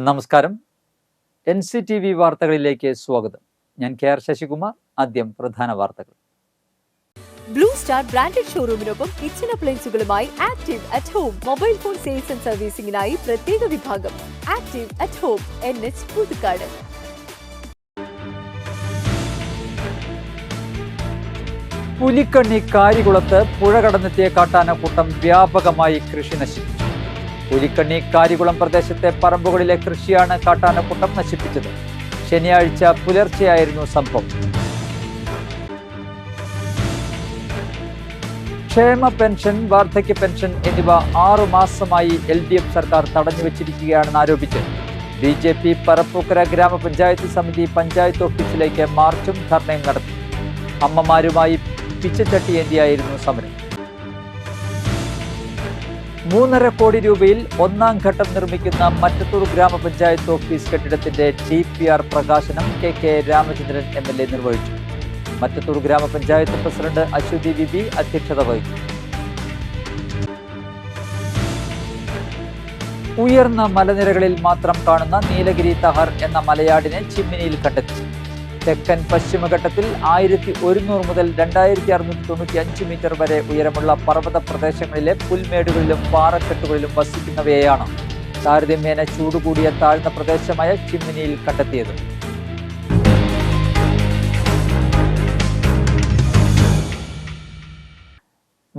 നമസ്കാരം. NCTV വാർത്തകളിലേക്ക് സ്വാഗതം. ഞാൻ KR ശശികുമാർ. ആദ്യം പ്രധാന വാർത്തകൾ. ബ്ലൂ സ്റ്റാർ ബ്രാൻഡഡ് ഷോറൂമിനൊപ്പം കിച്ചൺ അപ്ലയൻസുകളുമായി active at home mobile phone sales and സർവീസിംഗിനായി പ്രത്യേക വിഭാഗം active at home NH Puthukkad. Pulikkanni കാരികുളത്ത് പുഴ കടന്നെത്തിയ കാട്ടാനക്കൂട്ടം വ്യാപകമായി കൃഷി നശിപ്പിച്ചു. പുലിക്കണ്ണി കാരികുളം പ്രദേശത്തെ പറമ്പുകളിലെ കൃഷിയാണ് കാട്ടാനക്കൂട്ടം നശിപ്പിച്ചത്. ശനിയാഴ്ച പുലർച്ചെയായിരുന്നു സംഭവം. ക്ഷേമ പെൻഷൻ, വാർദ്ധക്യ പെൻഷൻ എന്നിവ 6 മാസമായി LDF സർക്കാർ തടഞ്ഞുവെച്ചിരിക്കുകയാണെന്ന് ആരോപിച്ച് BJP പറപ്പൂക്കര ഗ്രാമപഞ്ചായത്ത് സമിതി പഞ്ചായത്ത് ഓഫീസിലേക്ക് മാർച്ചും ധർണയും നടത്തി. അമ്മമാരുമായി പിച്ചച്ചട്ടിയേന്തിയായിരുന്നു സമരം. 3.5 കോടി രൂപയിൽ 1-ാം ഘട്ടം നിർമ്മിക്കുന്ന മറ്റത്തൂർ ഗ്രാമപഞ്ചായത്ത് ഓഫീസ് കെട്ടിടത്തിന്റെ DPR പ്രകാശനം KK രാമചന്ദ്രൻ MLA നിർവഹിച്ചു. മറ്റത്തൂർ ഗ്രാമപഞ്ചായത്ത് പ്രസിഡന്റ് അശ്വതി ബിബി അധ്യക്ഷത വഹിച്ചു. ഉയർന്ന മലനിരകളിൽ മാത്രം കാണുന്ന നീലഗിരി തഹർ എന്ന മലയാടിനെ ചിമ്മിനിയിൽ കണ്ടെത്തി. തെക്കൻ പശ്ചിമഘട്ടത്തിൽ 1100 മുതൽ 2695 മീറ്റർ വരെ ഉയരമുള്ള പർവ്വത പ്രദേശങ്ങളിലെ പുൽമേടുകളിലും പാറക്കെട്ടുകളിലും വസിക്കുന്നവയെയാണ് താരതമ്യേന ചൂടുകൂടിയ താഴ്ന്ന പ്രദേശമായ ചിമ്മിനിയിൽ കണ്ടെത്തിയത്.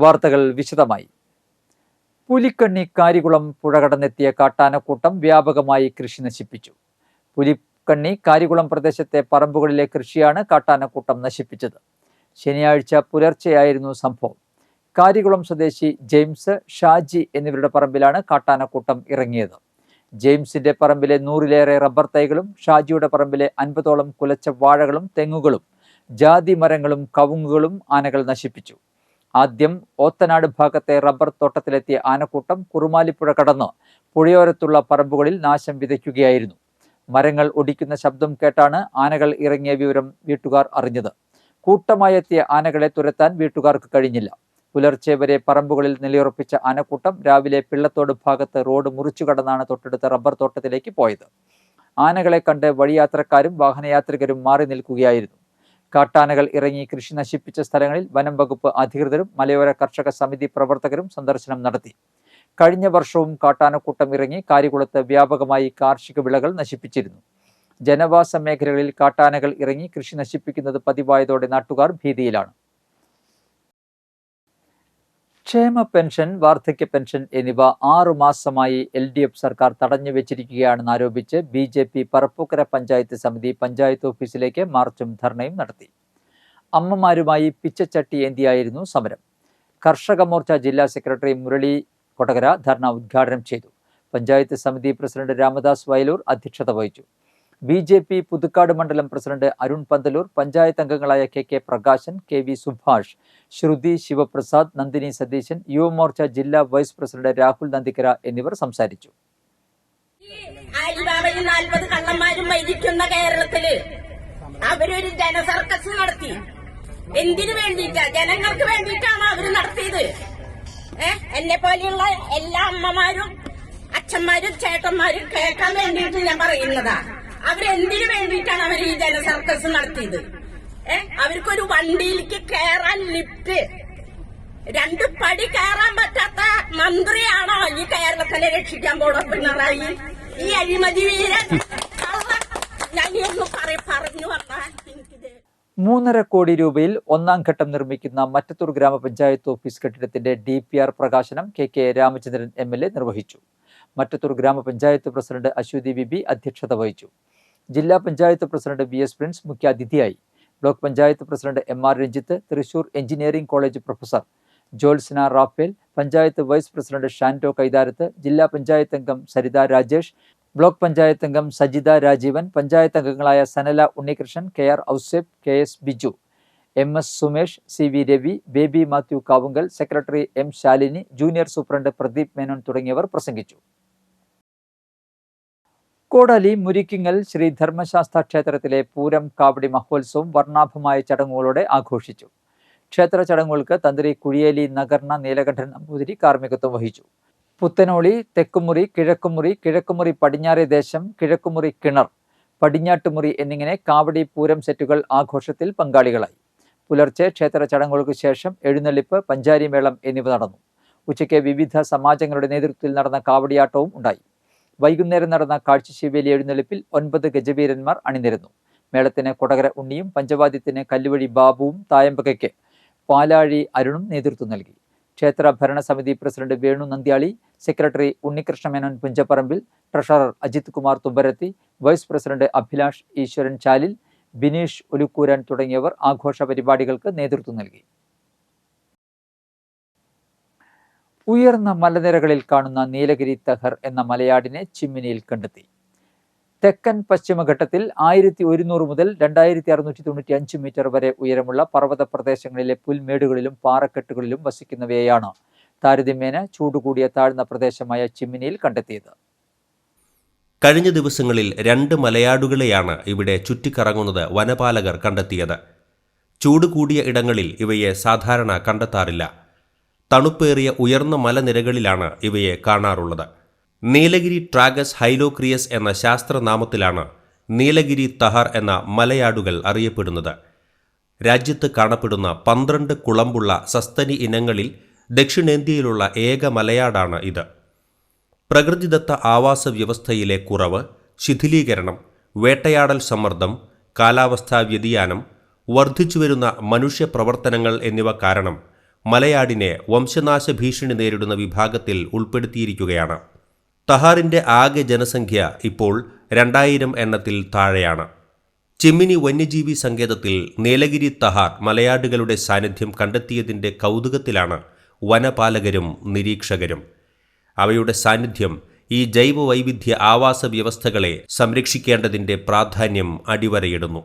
വാർത്തകൾ വിശദമായി. പുലിക്കണ്ണി കാരികുളം പുഴ കടന്നെത്തിയ കാട്ടാനക്കൂട്ടം വ്യാപകമായി കൃഷി നശിപ്പിച്ചു. പുലിക്കണ്ണി കാരികുളം പ്രദേശത്തെ പറമ്പുകളിലെ കൃഷിയാണ് കാട്ടാനക്കൂട്ടം നശിപ്പിച്ചത്. ശനിയാഴ്ച പുലർച്ചെയായിരുന്നു സംഭവം. കാരികുളം സ്വദേശി ജെയിംസ്, ഷാജി എന്നിവരുടെ പറമ്പിലാണ് കാട്ടാനക്കൂട്ടം ഇറങ്ങിയത്. ജെയിംസിന്റെ പറമ്പിലെ 100-ലേറെ റബ്ബർ തൈകളും ഷാജിയുടെ പറമ്പിലെ 50ഓളം കുലച്ച വാഴകളും തെങ്ങുകളും ജാതി മരങ്ങളും കവുങ്ങുകളും ആനകൾ നശിപ്പിച്ചു. ആദ്യം ഓത്തനാട് ഭാഗത്തെ റബ്ബർ തോട്ടത്തിലെത്തിയ ആനക്കൂട്ടം കുറുമാലിപ്പുഴ കടന്ന് പുഴയോരത്തുള്ള പറമ്പുകളിൽ നാശം വിതയ്ക്കുകയായിരുന്നു. മരങ്ങൾ ഒടിക്കുന്ന ശബ്ദം കേട്ടാണ് ആനകൾ ഇറങ്ങിയ വിവരം വീട്ടുകാർ അറിഞ്ഞത്. കൂട്ടമായി എത്തിയ ആനകളെ തുരത്താൻ വീട്ടുകാർക്ക് കഴിഞ്ഞില്ല. പുലർച്ചെ വരെ പറമ്പുകളിൽ നിലയുറപ്പിച്ച ആനക്കൂട്ടം രാവിലെ പിള്ളത്തോട് ഭാഗത്ത് റോഡ് മുറിച്ചു കടന്നാണ് തൊട്ടടുത്ത റബ്ബർ തോട്ടത്തിലേക്ക് പോയത്. ആനകളെ കണ്ട് വഴിയാത്രക്കാരും വാഹനയാത്രികരും മാറി നിൽക്കുകയായിരുന്നു. കാട്ടാനകൾ ഇറങ്ങി കൃഷി നശിപ്പിച്ച സ്ഥലങ്ങളിൽ വനം വകുപ്പ് അധികൃതരും മലയോര കർഷക സമിതി പ്രവർത്തകരും സന്ദർശനം നടത്തി. കഴിഞ്ഞ വർഷവും കാട്ടാനക്കൂട്ടം ഇറങ്ങി കാരികുളത്ത് വ്യാപകമായി കാർഷിക വിളകൾ നശിപ്പിച്ചിരുന്നു. ജനവാസ മേഖലകളിൽ കാട്ടാനകൾ ഇറങ്ങി കൃഷി നശിപ്പിക്കുന്നത് പതിവായതോടെ നാട്ടുകാർ ഭീതിയിലാണ്. ക്ഷേമ പെൻഷൻ, വാർദ്ധക്യ പെൻഷൻ എന്നിവ 6 മാസമായി LDF സർക്കാർ തടഞ്ഞുവെച്ചിരിക്കുകയാണെന്ന് ആരോപിച്ച് BJP പറപ്പൂക്കര പഞ്ചായത്ത് സമിതി പഞ്ചായത്ത് ഓഫീസിലേക്ക് മാർച്ചും ധർണയും നടത്തി. അമ്മമാരുമായി പിച്ചച്ചട്ടി ഏന്തിയായിരുന്നു സമരം. കർഷക മോർച്ച ജില്ലാ സെക്രട്ടറി മുരളി കൊടകര ധർണ ഉദ്ഘാടനം ചെയ്തു. പഞ്ചായത്ത് സമിതി പ്രസിഡന്റ് രാമദാസ് വയലൂർ അധ്യക്ഷത വഹിച്ചു. BJP പുതുക്കാട് മണ്ഡലം പ്രസിഡന്റ് അരുൺ പന്തലൂർ, പഞ്ചായത്ത് അംഗങ്ങളായ KK പ്രകാശൻ, KV സുഭാഷ്, ശ്രുതി ശിവപ്രസാദ്, നന്ദിനി സതീശൻ, യുവമോർച്ച ജില്ലാ വൈസ് പ്രസിഡന്റ് രാഹുൽ നന്ദിക്കര എന്നിവർ സംസാരിച്ചു. ആലിബാബയിൽ 40 കള്ളന്മാരും വൈദിക്കുന്ന കേരളത്തില് അവരൊരു ജനസർക്കസ് നടത്തി. എന്തിനു വേണ്ടിയിട്ടാ? ജനങ്ങൾക്ക് വേണ്ടിയിട്ടാണ് അവര് നടത്തിയത്. എന്നെ പോലെയുള്ള എല്ലാ അമ്മമാരും അച്ഛന്മാരും ചേട്ടന്മാരും കേൾക്കാൻ വേണ്ടിയിട്ട് ഞാൻ പറയുന്നതാ. അവരെന്തിനു വേണ്ടിയിട്ടാണ് അവർ ഈ ജനസർക്കസ് നടത്തിയത്? അവർക്കൊരു വണ്ടിയിലേക്ക് കയറാൻ ലിഫ്റ്റ് 2 പടി കയറാൻ പറ്റാത്ത മന്ത്രിയാണോ ഈ കേരളത്തിനെ രക്ഷിക്കാൻ പോണ പിണറായി? ഈ അഴിമതി വീരൻ ഞാനൊന്നും പറഞ്ഞു വന്നാൽ എനിക്കിത് 3.5 കോടി രൂപയിൽ 1-ാം ഘട്ടം നിർമ്മിക്കുന്ന മറ്റത്തൂർ ഗ്രാമപഞ്ചായത്ത് ഓഫീസ് കെട്ടിടത്തിന്റെ DPR പ്രകാശനം KK രാമചന്ദ്രൻ MLA നിർവഹിച്ചു. മറ്റത്തൂർ ഗ്രാമപഞ്ചായത്ത് പ്രസിഡന്റ് അശ്വതി ബിബി അധ്യക്ഷത വഹിച്ചു. ജില്ലാ പഞ്ചായത്ത് പ്രസിഡന്റ് VS പ്രിൻസ് മുഖ്യാതിഥിയായി. Block panchayat president MR Ranjith, Thrissur engineering college professor Jyotsna Raphael, panchayat vice president Shanto Kaitharath, ജില്ലാ പഞ്ചായത്ത് അംഗം സരിത രാജേഷ്, ബ്ലോക്ക് പഞ്ചായത്ത് അംഗം സജിത രാജീവൻ, പഞ്ചായത്ത് അംഗങ്ങളായ Sanala Unnikrishnan, KR Ouseph, KS Biju, MS Sumesh, CV Ravi, Baby Mathew Kavungal, secretary M Shalini, junior superintendent Pradeep Menon തുടങ്ങിയവർ പ്രസംഗിച്ചു. കോടാലി മുരിക്കിങ്ങൽ ശ്രീ ധർമ്മശാസ്ത്ര ക്ഷേത്രത്തിലെ പൂരം കാവടി മഹോത്സവം വർണ്ണാഭമായ ചടങ്ങുകളോടെ ആഘോഷിച്ചു. ക്ഷേത്ര ചടങ്ങുകൾക്ക് തന്ത്രി കുഴിയേലി നഗർണ നീലകണ്ഠൻ നമ്പൂതിരി കാർമ്മികത്വം വഹിച്ചു. പുത്തനോളി, തെക്കുമുറി, കിഴക്കുമുറി, കിഴക്കുമുറി പടിഞ്ഞാറേ ദേശം, കിഴക്കുമുറി കിണർ, പടിഞ്ഞാട്ടുമുറി എന്നിങ്ങനെ കാവടി പൂരം സെറ്റുകൾ ആഘോഷത്തിൽ പങ്കാളികളായി. പുലർച്ചെ ക്ഷേത്ര ചടങ്ങുകൾക്ക് ശേഷം എഴുന്നള്ളിപ്പ്, പഞ്ചാരിമേളം എന്നിവ നടന്നു. ഉച്ചയ്ക്ക് വിവിധ സമാജങ്ങളുടെ നേതൃത്വത്തിൽ നടന്ന കാവടിയാട്ടവും ഉണ്ടായി. വൈകുന്നേരം നടന്ന കാഴ്ചശീവേലി എഴുന്നള്ളിപ്പിൽ 9 ഗജവീരന്മാർ അണിനിരന്നു. മേളത്തിന് കൊടകര ഉണ്ണിയും, പഞ്ചവാദ്യത്തിന് കല്ലുവഴി ബാബുവും, തായമ്പകയ്ക്ക് പാലാഴി അരുണും നേതൃത്വം നൽകി. ക്ഷേത്ര ഭരണസമിതി president Venu Nandyali, secretary Unnikrishnamenon Punchapparambil, treasurer Ajith Kumar Thumbarathi, vice president Abhilash Eswaran Chalil, Bineesh ഒലുക്കൂരാൻ തുടങ്ങിയവർ ആഘോഷ പരിപാടികൾക്ക് നേതൃത്വം നൽകി. ഉയർന്ന മലനിരകളിൽ കാണുന്ന നീലഗിരി തഹർ എന്ന മലയാടിനെ ചിമ്മിനിയിൽ കണ്ടെത്തി. തെക്കൻ പശ്ചിമഘട്ടത്തിൽ 1100 മുതൽ 2695 മീറ്റർ വരെ ഉയരമുള്ള പർവ്വത പ്രദേശങ്ങളിലെ പുൽമേടുകളിലും പാറക്കെട്ടുകളിലും വസിക്കുന്നവയെയാണ് താരതമ്യേന ചൂടുകൂടിയ താഴ്ന്ന പ്രദേശമായ ചിമ്മിനിയിൽ കണ്ടെത്തിയത്. കഴിഞ്ഞ ദിവസങ്ങളിൽ 2 മലയാടുകളെയാണ് ഇവിടെ ചുറ്റിക്കറങ്ങുന്നത് വനപാലകർ കണ്ടെത്തിയത്. ചൂട് കൂടിയ ഇടങ്ങളിൽ ഇവയെ സാധാരണ കണ്ടെത്താറില്ല. തണുപ്പേറിയ ഉയർന്ന മലനിരകളിലാണ് ഇവയെ കാണാറുള്ളത്. നീലഗിരി ട്രാഗസ് ഹൈലോക്രിയസ് എന്ന ശാസ്ത്രനാമത്തിലാണ് നീലഗിരി തഹർ എന്ന മലയാടുകൾ അറിയപ്പെടുന്നത്. രാജ്യത്ത് കാണപ്പെടുന്ന 12 കുളമ്പുള്ള സസ്തനി ഇനങ്ങളിൽ ദക്ഷിണേന്ത്യയിലുള്ള ഏക മലയാടാണ് ഇത്. പ്രകൃതിദത്ത ആവാസ വ്യവസ്ഥയിലെ കുറവ്, ശിഥിലീകരണം, വേട്ടയാടൽ സമ്മർദ്ദം, കാലാവസ്ഥാ വ്യതിയാനം, വർദ്ധിച്ചുവരുന്ന മനുഷ്യപ്രവർത്തനങ്ങൾ എന്നിവ കാരണം മലയാടിനെ വംശനാശ ഭീഷണി നേരിടുന്ന വിഭാഗത്തിൽ ഉൾപ്പെടുത്തിയിരിക്കുകയാണ്. തഹാറിൻ്റെ ആകെ ജനസംഖ്യ ഇപ്പോൾ 2000 എണ്ണത്തിൽ താഴെയാണ്. ചിമ്മിനി വന്യജീവി സങ്കേതത്തിൽ നീലഗിരി തഹാർ മലയാടുകളുടെ സാന്നിധ്യം കണ്ടെത്തിയതിൻ്റെ കൗതുകത്തിലാണ് വനപാലകരും നിരീക്ഷകരും. അവയുടെ സാന്നിധ്യം ഈ ജൈവവൈവിധ്യ ആവാസ വ്യവസ്ഥകളെ സംരക്ഷിക്കേണ്ടതിൻ്റെ പ്രാധാന്യം അടിവരയിടുന്നു.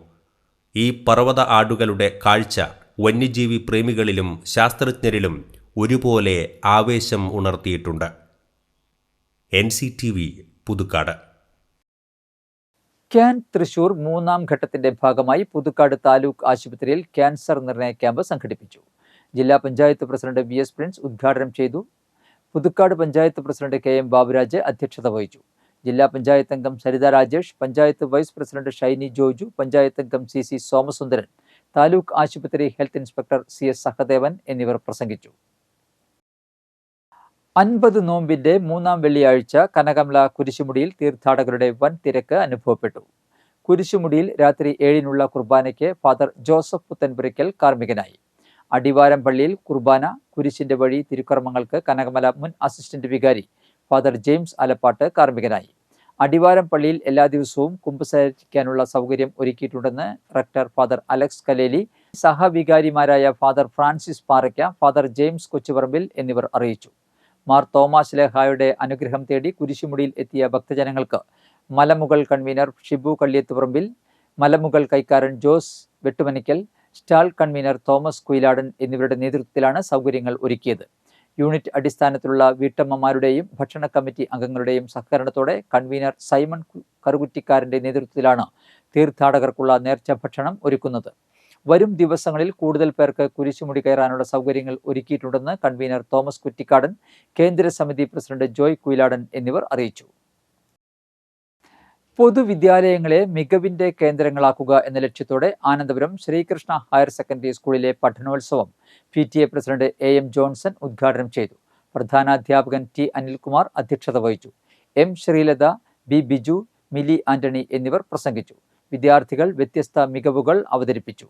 ഈ പർവ്വത ആടുകളുടെ കാഴ്ച വന്യജീവി പ്രേമികളിലും ശാസ്ത്രജ്ഞരിലും ഒരുപോലെ ആവേശം ഉണർത്തിയിട്ടുണ്ട്. NCTV പുതുക്കാട്. ക്യാൻ തൃശൂർ 3ാം ഘട്ടത്തിന്റെ ഭാഗമായി പുതുക്കാട് താലൂക്ക് ആശുപത്രിയിൽ ക്യാൻസർ നിർണയ ക്യാമ്പ് സംഘടിപ്പിച്ചു. ജില്ലാ പഞ്ചായത്ത് പ്രസിഡന്റ് VS പ്രിൻസ് ഉദ്ഘാടനം ചെയ്തു. പുതുക്കാട് പഞ്ചായത്ത് പ്രസിഡന്റ് KM ബാബുരാജ് അധ്യക്ഷത വഹിച്ചു. ജില്ലാ പഞ്ചായത്ത് അംഗം സരിത രാജേഷ്, പഞ്ചായത്ത് വൈസ് പ്രസിഡന്റ് ഷൈനി ജോജു, പഞ്ചായത്ത് അംഗം CC സോമസുന്ദരൻ, താലൂക്ക് ആശുപത്രി ഹെൽത്ത് ഇൻസ്പെക്ടർ CS സഹദേവൻ എന്നിവർ പ്രസംഗിച്ചു. 50 നോമ്പിന്റെ 3ാം വെള്ളിയാഴ്ച കനകമല കുരിശുമുടിയിൽ തീർത്ഥാടകരുടെ വൻ തിരക്ക് അനുഭവപ്പെട്ടു. കുരിശുമുടിയിൽ രാത്രി 7-നുള്ള കുർബാനയ്ക്ക് ഫാദർ ജോസഫ് പുത്തൻപുരയ്ക്കൽ കാർമ്മികനായി. അടിവാരം പള്ളിയിൽ കുർബാന, കുരിശിന്റെ വഴി തിരുക്കർമ്മങ്ങൾക്ക് കനകമല മുൻ അസിസ്റ്റന്റ് വികാരി ഫാദർ ജെയിംസ് ആലപ്പാട്ട് കാർമ്മികനായി. അടിവാരം പള്ളിയിൽ എല്ലാ ദിവസവും കുമ്പസാരിക്കാനുള്ള സൗകര്യം ഒരുക്കിയിട്ടുണ്ടെന്ന് റക്ടർ ഫാദർ അലക്സ് കലേലി, സഹവികാരിമാരായ father Francis Parakka, father James Kochuparambil എന്നിവർ അറിയിച്ചു. മാർ തോമാസ് ലേഹായുടെ അനുഗ്രഹം തേടി കുരിശുമുടിയിൽ എത്തിയ ഭക്തജനങ്ങൾക്ക് മലമുകൾ കൺവീനർ ഷിബു കള്ളിയത്തുപറമ്പിൽ, മലമുകൾ കൈക്കാരൻ Jose Vettumanickal, stall convener Thomas Kuyiladan എന്നിവരുടെ നേതൃത്വത്തിലാണ് സൗകര്യങ്ങൾ ഒരുക്കിയത്. യൂണിറ്റ് അടിസ്ഥാനത്തിലുള്ള വീട്ടമ്മമാരുടെയും ഭക്ഷണ കമ്മിറ്റി അംഗങ്ങളുടെയും സഹകരണത്തോടെ കൺവീനർ സൈമൺ കറുകുറ്റിക്കാരൻ്റെ നേതൃത്വത്തിലാണ് തീർത്ഥാടകർക്കുള്ള നേർച്ച ഭക്ഷണം ഒരുക്കുന്നത്. വരും ദിവസങ്ങളിൽ കൂടുതൽ പേർക്ക് കുരിശുമുടി കയറാനുള്ള സൗകര്യങ്ങൾ ഒരുക്കിയിട്ടുണ്ടെന്ന് കൺവീനർ തോമസ് കുറ്റിക്കാടൻ, കേന്ദ്ര സമിതി പ്രസിഡന്റ് ജോയ് കുയിലാടൻ എന്നിവർ അറിയിച്ചു. പൊതുവിദ്യാലയങ്ങളെ മികവിന്റെ കേന്ദ്രങ്ങളാക്കുക എന്ന ലക്ഷ്യത്തോടെ ആനന്ദപുരം ശ്രീകൃഷ്ണ ഹയർ സെക്കൻഡറി സ്കൂളിലെ പഠനോത്സവം PTA പ്രസിഡന്റ് AM ജോൺസൺ ഉദ്ഘാടനം ചെയ്തു. പ്രധാനാധ്യാപകൻ T അനിൽകുമാർ അധ്യക്ഷത വഹിച്ചു. M ശ്രീലത, B ബിജു, മിലി ആന്റണി എന്നിവർ പ്രസംഗിച്ചു. വിദ്യാർത്ഥികൾ വ്യത്യസ്ത മികവുകൾ അവതരിപ്പിച്ചു.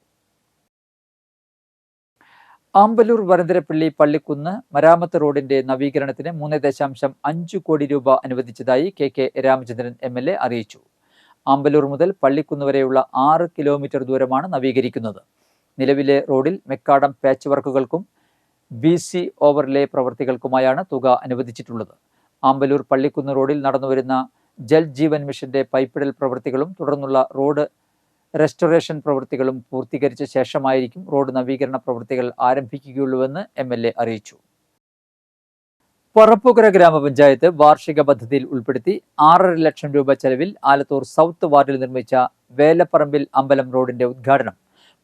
ആമ്പലൂർ വരന്തരപ്പള്ളി പള്ളിക്കുന്ന് മരാമത്ത് റോഡിന്റെ നവീകരണത്തിന് 3.5 കോടി രൂപ അനുവദിച്ചതായി KK രാമചന്ദ്രൻ MLA അറിയിച്ചു. ആമ്പലൂർ മുതൽ പള്ളിക്കുന്ന് വരെയുള്ള 6 കിലോമീറ്റർ ദൂരമാണ് നവീകരിക്കുന്നത്. നിലവിലെ റോഡിൽ മെക്കാഡം പാച്ച് വർക്കുകൾക്കും BC ഓവർലേ പ്രവൃത്തികൾക്കുമായാണ് തുക അനുവദിച്ചിട്ടുള്ളത്. ആമ്പലൂർ പള്ളിക്കുന്ന് റോഡിൽ നടന്നുവരുന്ന ജൽ ജീവൻ മിഷന്റെ പൈപ്പിടൽ പ്രവൃത്തികളും തുടർന്നുള്ള റോഡ് റെസ്റ്റോറേഷൻ പ്രവൃത്തികളും പൂർത്തീകരിച്ച ശേഷമായിരിക്കും റോഡ് നവീകരണ പ്രവൃത്തികൾ ആരംഭിക്കുകയുള്ളൂവെന്ന് MLA അറിയിച്ചു. പറപ്പുകര ഗ്രാമപഞ്ചായത്ത് വാർഷിക പദ്ധതിയിൽ ഉൾപ്പെടുത്തി 6.5 ലക്ഷം രൂപ ചെലവിൽ ആലത്തൂർ സൗത്ത് വാർഡിൽ നിർമ്മിച്ച വേലപ്പറമ്പിൽ അമ്പലം റോഡിന്റെ ഉദ്ഘാടനം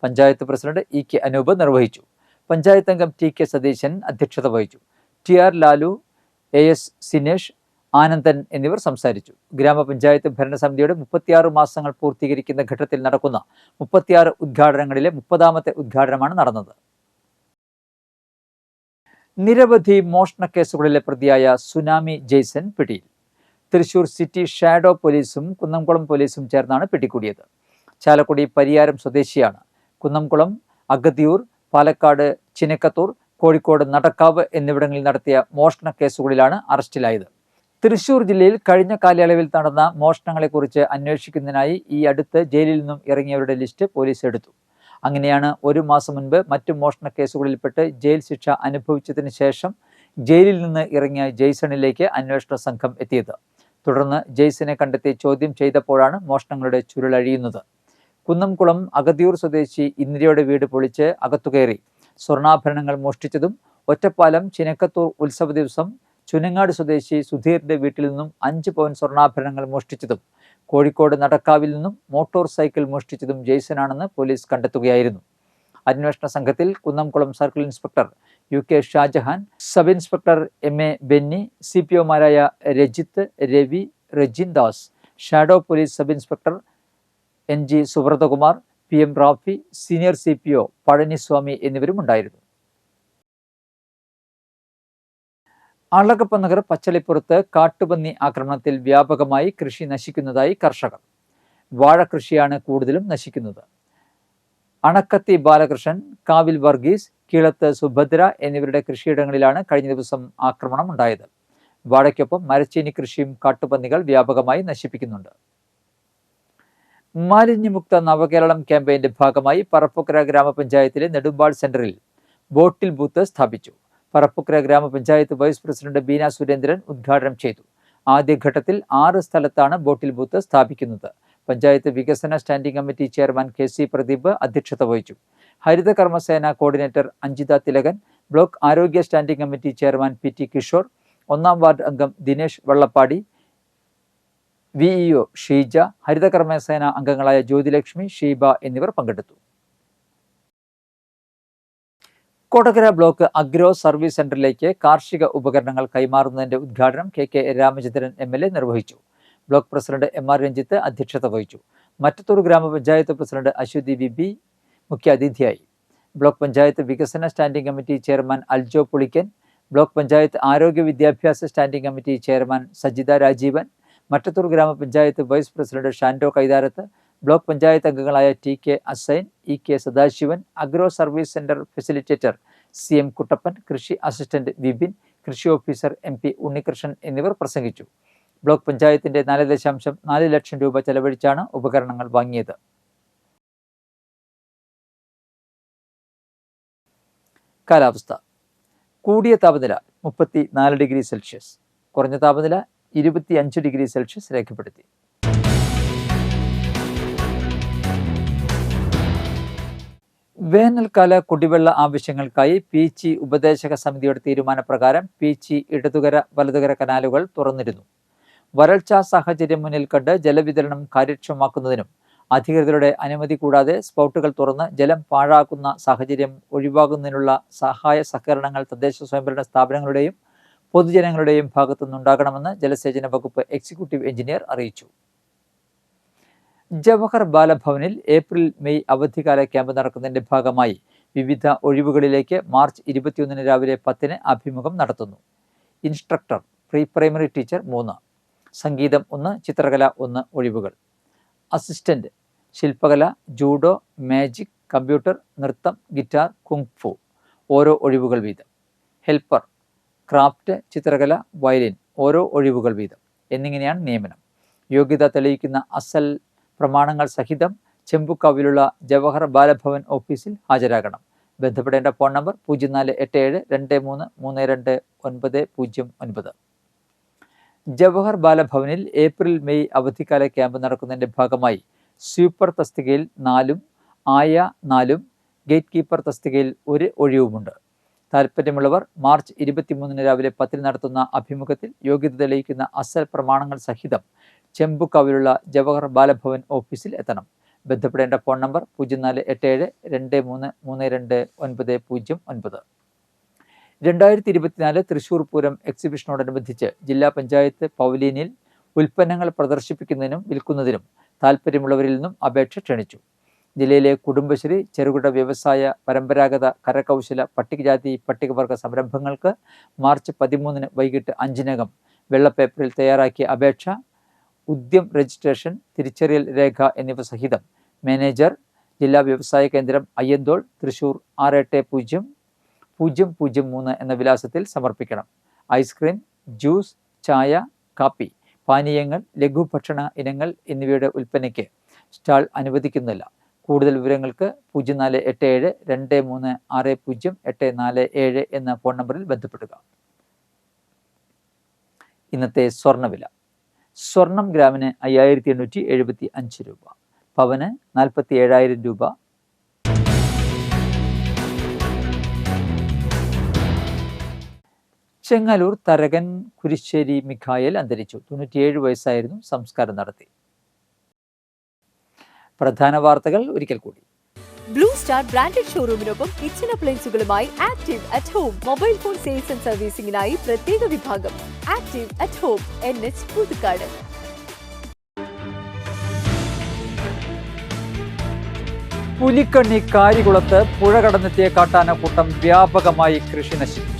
പഞ്ചായത്ത് പ്രസിഡന്റ് EK അനൂപ് നിർവഹിച്ചു. പഞ്ചായത്ത് അംഗം TK സതീശൻ അധ്യക്ഷത വഹിച്ചു. TR ലാലു, AS സിനേഷ്, ആനന്ദൻ എന്നിവർ സംസാരിച്ചു. ഗ്രാമപഞ്ചായത്ത് ഭരണസമിതിയുടെ 36 മാസങ്ങൾ പൂർത്തീകരിക്കുന്ന ഘട്ടത്തിൽ നടക്കുന്ന 36 ഉദ്ഘാടനങ്ങളിലെ 30ാമത്തെ ഉദ്ഘാടനമാണ് നടന്നത്. നിരവധി മോഷണ കേസുകളിലെ പ്രതിയായ സുനാമി ജെയ്സൺ പിടിയിൽ. തൃശൂർ സിറ്റി ഷാഡോ പോലീസും കുന്നംകുളം പോലീസും ചേർന്നാണ് പിടികൂടിയത്. ചാലക്കുടി പരിയാരം സ്വദേശിയാണ്. കുന്നംകുളം, അഗതിയൂർ, പാലക്കാട് ചിനക്കത്തൂർ, കോഴിക്കോട് നടക്കാവ് എന്നിവിടങ്ങളിൽ നടത്തിയ മോഷണ കേസുകളിലാണ് അറസ്റ്റിലായത്. തൃശൂർ ജില്ലയിൽ കഴിഞ്ഞ കാലയളവിൽ നടന്ന മോഷണങ്ങളെക്കുറിച്ച് അന്വേഷിക്കുന്നതിനായി ഈ അടുത്ത് ജയിലിൽ നിന്നും ഇറങ്ങിയവരുടെ ലിസ്റ്റ് പോലീസ് എടുത്തു. അങ്ങനെയാണ് 1 മാസം മുൻപ് മറ്റു മോഷണ കേസുകളിൽപ്പെട്ട് ജയിൽ ശിക്ഷ അനുഭവിച്ചതിന് ശേഷം ജയിലിൽ നിന്ന് ഇറങ്ങിയ ജെയ്സണിലേക്ക് അന്വേഷണ സംഘം എത്തിയത്. തുടർന്ന് ജെയ്സനെ കണ്ടെത്തി ചോദ്യം ചെയ്തപ്പോഴാണ് മോഷണങ്ങളുടെ ചുരുളഴിയുന്നത്. കുന്നംകുളം അഗതിയൂർ സ്വദേശി ഇന്ദിരയുടെ വീട് പൊളിച്ച് അകത്തുകയറി സ്വർണ്ണാഭരണങ്ങൾ മോഷ്ടിച്ചതും, ഒറ്റപ്പാലം ചിനക്കത്തൂർ ഉത്സവ ദിവസം ചുനങ്ങാട് സ്വദേശി സുധീറിന്റെ വീട്ടിൽ നിന്നും 5 പവൻ സ്വർണ്ണാഭരണങ്ങൾ മോഷ്ടിച്ചതും, കോഴിക്കോട് നടക്കാവിൽ നിന്നും മോട്ടോർ സൈക്കിൾ മോഷ്ടിച്ചതും ജെയ്സനാണെന്ന് പോലീസ് കണ്ടെത്തുകയായിരുന്നു. അന്വേഷണ സംഘത്തിൽ Kunnamkulam circle inspector UK Shajahan, sub inspector MA Benny, CPOമാരായ Rajith, Ravi, Rejin Das, shadow police sub inspector NG Subrathakumar, PM Rafi, senior CPO Palaniswamy എന്നിവരും ഉണ്ടായിരുന്നു. അളഗപ്പനഗർ പച്ചളിപ്പുറത്ത് കാട്ടുപന്നി ആക്രമണത്തിൽ വ്യാപകമായി കൃഷി നശിക്കുന്നതായി കർഷകർ. വാഴകൃഷിയാണ് കൂടുതലും നശിക്കുന്നത്. അണക്കത്തി ബാലകൃഷ്ണൻ, കാവിൽ വർഗീസ്, കീളത്ത് സുഭദ്ര എന്നിവരുടെ കൃഷിയിടങ്ങളിലാണ് കഴിഞ്ഞ ദിവസം ആക്രമണം ഉണ്ടായത്. വാഴയ്ക്കൊപ്പം മരച്ചീനി കൃഷിയും കാട്ടുപന്നികൾ വ്യാപകമായി നശിപ്പിക്കുന്നുണ്ട്. മാലിന്യമുക്ത നവകേരളം ക്യാമ്പയിന്റെ ഭാഗമായി പറപ്പുക്കര ഗ്രാമപഞ്ചായത്തിലെ നെടുമ്പാൾ സെന്ററിൽ ബോട്ടിൽ ബൂത്ത് സ്ഥാപിച്ചു. പറപ്പുക്കര ഗ്രാമപഞ്ചായത്ത് വൈസ് പ്രസിഡന്റ് ബീന സുരേന്ദ്രൻ ഉദ്ഘാടനം ചെയ്തു. ആദ്യഘട്ടത്തിൽ 6 സ്ഥലത്താണ് ബോട്ടിൽ ബൂത്ത് സ്ഥാപിക്കുന്നത്. പഞ്ചായത്ത് വികസന standing committee chairman KC Pradeep അധ്യക്ഷത വഹിച്ചു. ഹരിത കർമ്മസേന കോർഡിനേറ്റർ അഞ്ജിത തിലകൻ, ബ്ലോക്ക് ആരോഗ്യ standing committee chairman PT Kishore, 1ാം ward അംഗം ദിനേശ് വെള്ളപ്പാടി, VEO ഷീജ, ഹരിത കർമ്മസേന അംഗങ്ങളായ ജ്യോതിലക്ഷ്മി, ഷീബ എന്നിവർ പങ്കെടുത്തു. കൊടകര ബ്ലോക്ക് അഗ്രോ സർവീസ് സെന്ററിലേക്ക് കാർഷിക ഉപകരണങ്ങൾ കൈമാറുന്നതിന്റെ ഉദ്ഘാടനം KK രാമചന്ദ്രൻ MLA നിർവഹിച്ചു. ബ്ലോക്ക് പ്രസിഡന്റ് MR രഞ്ജിത്ത് അധ്യക്ഷത വഹിച്ചു. മറ്റത്തൂർ ഗ്രാമപഞ്ചായത്ത് പ്രസിഡന്റ് അശ്വതി VB മുഖ്യാതിഥിയായി. ബ്ലോക്ക് പഞ്ചായത്ത് വികസന standing committee chairman Aljo Pulikkan, block panchayat ആരോഗ്യ വിദ്യാഭ്യാസ standing committee chairman Sajitha Rajeevan, Mattathur grama panchayat vice president Shando Kaitharath, block panchayat അംഗങ്ങളായ TK Assain, EK Sadasivan, agro service centre facilitator CM Kuttappan, കൃഷി അസിസ്റ്റന്റ് വിപിൻ, കൃഷി ഓഫീസർ MP ഉണ്ണികൃഷ്ണൻ എന്നിവർ പ്രസംഗിച്ചു. ബ്ലോക്ക് പഞ്ചായത്തിന്റെ 4.4 ലക്ഷം രൂപ ചെലവഴിച്ചാണ് ഉപകരണങ്ങൾ വാങ്ങിയത്. കാലാവസ്ഥ. കൂടിയ താപനില 34 ഡിഗ്രി സെൽഷ്യസ്, കുറഞ്ഞ താപനില 25 ഡിഗ്രി സെൽഷ്യസ് രേഖപ്പെടുത്തി. വേനൽക്കാല കുടിവെള്ള ആവശ്യങ്ങൾക്കായി പീച്ചി ഉപദേശക സമിതിയുടെ തീരുമാനപ്രകാരം പീച്ചി ഇടതുകര വലതുകര കനാലുകൾ തുറന്നിരുന്നു. വരൾച്ചാ സാഹചര്യം മുന്നിൽ കണ്ട് ജലവിതരണം കാര്യക്ഷമമാക്കുന്നതിനും അധികൃതരുടെ അനുമതി കൂടാതെ സ്പൗട്ടുകൾ തുറന്ന് ജലം പാഴാക്കുന്ന സാഹചര്യം ഒഴിവാക്കുന്നതിനുള്ള സഹായ സഹകരണങ്ങൾ തദ്ദേശ സ്വയംഭരണ സ്ഥാപനങ്ങളുടെയും പൊതുജനങ്ങളുടെയും ഭാഗത്തുനിന്നുണ്ടാകണമെന്ന് ജലസേചന വകുപ്പ് എക്സിക്യൂട്ടീവ് എഞ്ചിനീയർ അറിയിച്ചു. ജവഹർ ബാലഭവനിൽ ഏപ്രിൽ മെയ് അവധിക്കാല ക്യാമ്പ് നടക്കുന്നതിന്റെ ഭാഗമായി വിവിധ ഒഴിവുകളിലേക്ക് മാർച്ച് 21 രാവിലെ 10 അഭിമുഖം നടത്തുന്നു. ഇൻസ്ട്രക്ടർ, പ്രീ പ്രൈമറി ടീച്ചർ 3, സംഗീതം 1, ചിത്രകല 1 ഒഴിവുകൾ. അസിസ്റ്റന്റ്, ശില്പകല, ജൂഡോ, മാജിക്, കമ്പ്യൂട്ടർ, നൃത്തം, ഗിറ്റാർ, കുങ്ഫു ഓരോ ഒഴിവുകൾ വീതം. ഹെൽപ്പർ, ക്രാഫ്റ്റ്, ചിത്രകല, വയലിൻ ഓരോ ഒഴിവുകൾ വീതം എന്നിങ്ങനെയാണ് നിയമനം. യോഗ്യത തെളിയിക്കുന്ന അസൽ പ്രമാണങ്ങൾ സഹിതം ചെമ്പുക്കാവിലുള്ള ജവഹർ ബാലഭവൻ ഓഫീസിൽ ഹാജരാകണം. ബന്ധപ്പെടേണ്ട ഫോൺ നമ്പർ 0487232909. ജവഹർ ബാലഭവനിൽ ഏപ്രിൽ മെയ് അവധിക്കാല ക്യാമ്പ് നടക്കുന്നതിന്റെ ഭാഗമായി സ്വീപ്പർ തസ്തികയിൽ 4ഉം ആയ 4ഉം ഗേറ്റ് കീപ്പർ തസ്തികയിൽ 1 ഒഴിവുമുണ്ട്. താൽപ്പര്യമുള്ളവർ മാർച്ച് 23 രാവിലെ 10 നടത്തുന്ന അഭിമുഖത്തിൽ യോഗ്യത തെളിയിക്കുന്ന അസൽ പ്രമാണങ്ങൾ സഹിതം ചെമ്പുക്കാവിലുള്ള ജവഹർ ബാലഭവൻ ഓഫീസിൽ എത്തണം. ബന്ധപ്പെടേണ്ട ഫോൺ നമ്പർ 0487233209. 2024 തൃശൂർ പൂരം എക്സിബിഷനോടനുബന്ധിച്ച് ജില്ലാ പഞ്ചായത്ത് പവലിയനിൽ ഉൽപ്പന്നങ്ങൾ പ്രദർശിപ്പിക്കുന്നതിനും വിൽക്കുന്നതിനും താൽപ്പര്യമുള്ളവരിൽ നിന്നും അപേക്ഷ ക്ഷണിച്ചു. ജില്ലയിലെ കുടുംബശ്രീ, ചെറുകിട വ്യവസായ, പരമ്പരാഗത കരകൗശല, പട്ടികജാതി പട്ടികവർഗ സംരംഭങ്ങൾക്ക് മാർച്ച് 13 വൈകിട്ട് 5-നകം വെള്ള പേപ്പറിൽ തയ്യാറാക്കിയ അപേക്ഷ, ഉദ്യം രജിസ്ട്രേഷൻ, തിരിച്ചറിയൽ രേഖ എന്നിവ സഹിതം മാനേജർ, ജില്ലാ വ്യവസായ കേന്ദ്രം, അയ്യന്തോൾ, തൃശൂർ 680003 എന്ന വിലാസത്തിൽ സമർപ്പിക്കണം. ഐസ്ക്രീം, ജ്യൂസ്, ചായ, കാപ്പി, പാനീയങ്ങൾ, ലഘുഭക്ഷണ ഇനങ്ങൾ എന്നിവയുടെ ഉൽപ്പന്നയ്ക്ക് സ്റ്റാൾ അനുവദിക്കുന്നില്ല. കൂടുതൽ വിവരങ്ങൾക്ക് 047723604847 എന്ന ഫോൺ നമ്പറിൽ ബന്ധപ്പെടുക. ഇന്നത്തെ സ്വർണ്ണവില: സ്വർണം ഗ്രാമിന് 5875 രൂപ, പവന് 47,000 രൂപ, ചെങ്ങലൂർ തരകൻ കുരിശ്ശേരി മിഖായേൽ അന്തരിച്ചു. 97 വയസ്സായിരുന്നു. സംസ്കാരം നടത്തി. പ്രധാന വാർത്തകൾ ഒരിക്കൽ കൂടി. ബ്ലൂ സ്റ്റാർ ബ്രാൻഡഡ് ഷോറൂമിനൊപ്പം കിച്ചൺ അപ്ലയൻസുകളുമായി active at home mobile phone sales and സർവീസിംഗിനായി പ്രത്യേക വിഭാഗം. Active at home, NH Puthukkad. Pulikkanni കാരികുളത്ത് പുഴ കടന്നെത്തിയ കാട്ടാനക്കൂട്ടം വ്യാപകമായി കൃഷി നശിപ്പിച്ചു.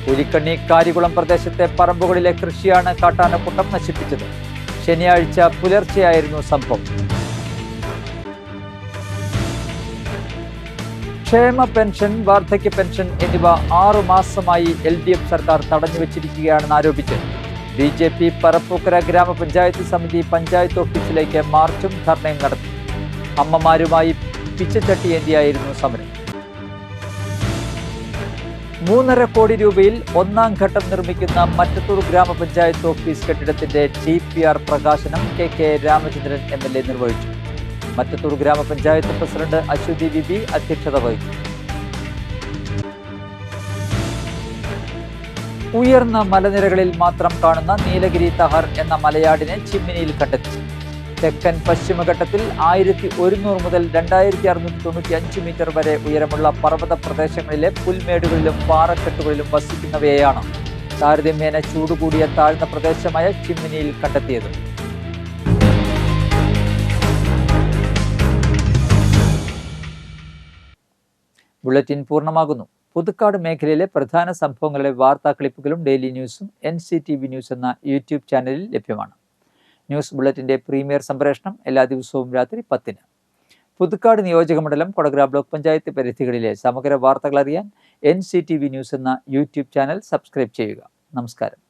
പുലിക്കണ്ണി കാരികുളം പ്രദേശത്തെ പറമ്പുകളിലെ കൃഷിയാണ് കാട്ടാനക്കൂട്ടം നശിപ്പിച്ചത്. ശനിയാഴ്ച പുലർച്ചെയായിരുന്നു സംഭവം. ക്ഷേമ പെൻഷൻ, വാർദ്ധക്യ പെൻഷൻ എന്നിവ 6 മാസമായി LDF സർക്കാർ തടഞ്ഞുവെച്ചിരിക്കുകയാണെന്ന് ആരോപിച്ച് BJP പറപ്പൂക്കര ഗ്രാമപഞ്ചായത്ത് സമിതി പഞ്ചായത്ത് ഓഫീസിലേക്ക് മാർച്ചും ധർണയും നടത്തി. അമ്മമാരുമായി പിച്ചച്ചട്ടിയേന്തിയായിരുന്നു സമരം. 3.5 കോടി രൂപയിൽ 1-ാം ഘട്ടം നിർമ്മിക്കുന്ന മറ്റത്തൂർ ഗ്രാമപഞ്ചായത്ത് ഓഫീസ് കെട്ടിടത്തിന്റെ DPR പ്രകാശനം KK രാമചന്ദ്രൻ MLA നിർവഹിച്ചു. മറ്റത്തൂർ ഗ്രാമപഞ്ചായത്ത് പ്രസിഡന്റ് അശ്വതി ബിബി അധ്യക്ഷത വഹിച്ചു. ഉയർന്ന മലനിരകളിൽ മാത്രം കാണുന്ന നീലഗിരി തഹർ എന്ന മലയാടിനെ ചിമ്മിനിയിൽ കണ്ടെത്തി. തെക്കൻ പശ്ചിമഘട്ടത്തിൽ 1100 മുതൽ 2695 മീറ്റർ വരെ ഉയരമുള്ള പർവ്വത പ്രദേശങ്ങളിലെ പുൽമേടുകളിലും പാറക്കെട്ടുകളിലും വസിക്കുന്നവയെയാണ് താരതമ്യേന ചൂടുകൂടിയ താഴ്ന്ന പ്രദേശമായ ചിമ്മിനിയിൽ കണ്ടെത്തിയത്. ബുള്ളറ്റിൻ പൂർണ്ണമാകുന്നു. പുതുക്കാട് മേഖലയിലെ പ്രധാന സംഭവങ്ങളുടെ വാർത്താ ക്ലിപ്പുകളും ഡെയിലി ന്യൂസും NCTV ന്യൂസ് എന്ന യൂട്യൂബ് ചാനലിൽ ലഭ്യമാണ്. ന്യൂസ് ബുള്ളറ്റിന്റെ പ്രീമിയർ സംപ്രേഷണം എല്ലാ ദിവസവും രാത്രി 10-ന്. പുതുക്കാട് നിയോജകമണ്ഡലം, കൊടകര ബ്ലോക്ക് പഞ്ചായത്ത് പരിധികളിലെ സമഗ്ര വാർത്തകൾ അറിയാൻ NCTV ന്യൂസ് എന്ന യൂട്യൂബ് ചാനൽ സബ്സ്ക്രൈബ് ചെയ്യുക. നമസ്കാരം.